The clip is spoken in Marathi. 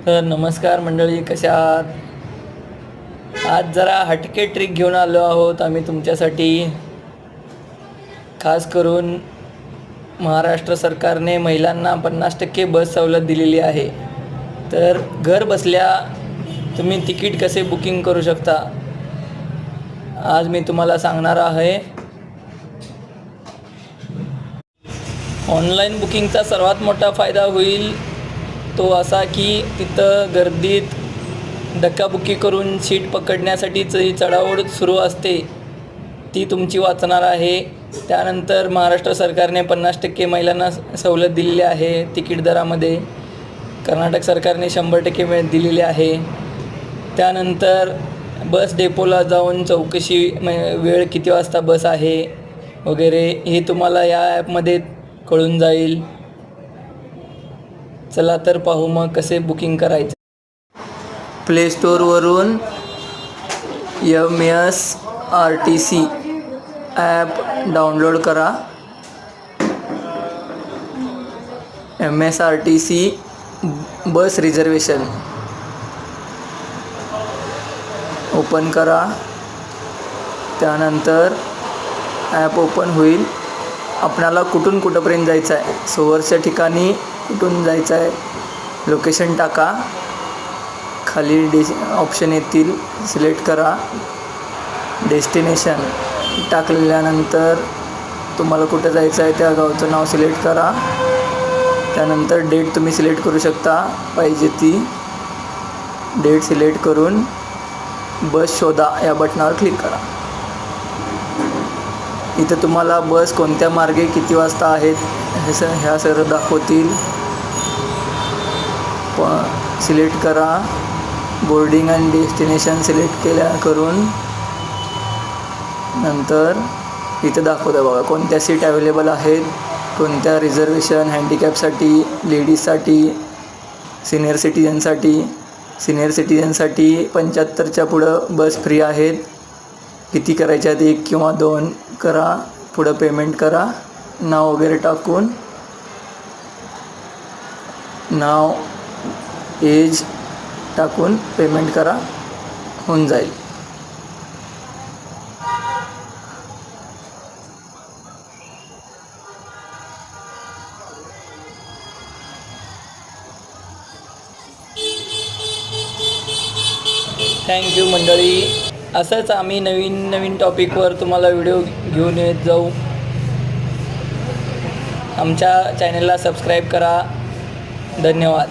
तर नमस्कार मंडळी, कशा आहात? आज जरा हटके ट्रिक घेऊन आलो आहोत आम्ही तुमच्यासाठी. खास करून महाराष्ट्र सरकारने महिलांना 50% बस सवलत दिलेली आहे. तर घर बसल्या तुम्ही तिकीट कसे बुकिंग करू शकता आज मी तुम्हाला सांगणार आहे. ऑनलाईन बुकिंगचा सर्वात मोठा फायदा होईल तो असा की तिथं गर्दीत धक्काबुक्की करून सीट पकडण्यासाठीची चढाओढ सुरू असते ती तुमची वाचणार आहे. त्यानंतर महाराष्ट्र सरकारने 50% महिलांना सवलत दिलेली आहे तिकीट दरामध्ये. कर्नाटक सरकारने 100% दिलेली आहे. त्यानंतर बस डेपोला जाऊन चौकशी वेळ किती वाजता बस आहे वगैरे हे तुम्हाला या ॲपमध्ये कळून जाईल. चला तर पाहू मग कसे बुकिंग करायचे. प्ले स्टोअरवरून MSRTC ॲप डाउनलोड करा. MSRTC बस रिझर्वेशन ओपन करा. त्यानंतर ॲप ओपन होईल. आपल्याला कुठून कुठंपर्यंत जायचं आहे, सोवरच्या ठिकाणी कुठून जायचं आहे लोकेशन टाका. खाली ऑप्शन येतील, सिलेक्ट करा. डेस्टिनेशन टाकलेल्यानंतर तुम्हाला कुठं जायचं आहे त्या गावचं नाव सिलेक्ट करा. त्यानंतर डेट तुम्ही सिलेक्ट करू शकता, पाहिजे ती डेट सिलेक्ट करून बस शोधा या बटनावर क्लिक करा. इथं तुम्हाला बस कोणत्या मार्गे किती वाजता आहेत ह्या सर्व दाखवतील. सिलेक्ट करा. बोर्डिंग आणि डेस्टिनेशन सिलेक्ट करून नंतर इथं दाखवतं बघा कोणत्या सीट अवेलेबल आहेत, कोणत्या रिझर्वेशन, हँडिकॅपसाठी, लेडीजसाठी, सिनियर सिटीजनसाठी. सिनियर सिटीजनसाठी 75च्या पुढं बस फ्री आहेत. किती करायच्या आहेत, 1 किंवा 2 करा. पुढं पेमेंट करा. नाव वगैरे टाकून नाव, एज टाकून पेमेंट करा, होऊन जाईल. थँक्यू मंडळी. असंच आम्ही नवीन टॉपिकवर तुम्हाला व्हिडिओ घेऊन येत जाऊ. आमच्या चॅनलला सबस्क्राईब करा. धन्यवाद.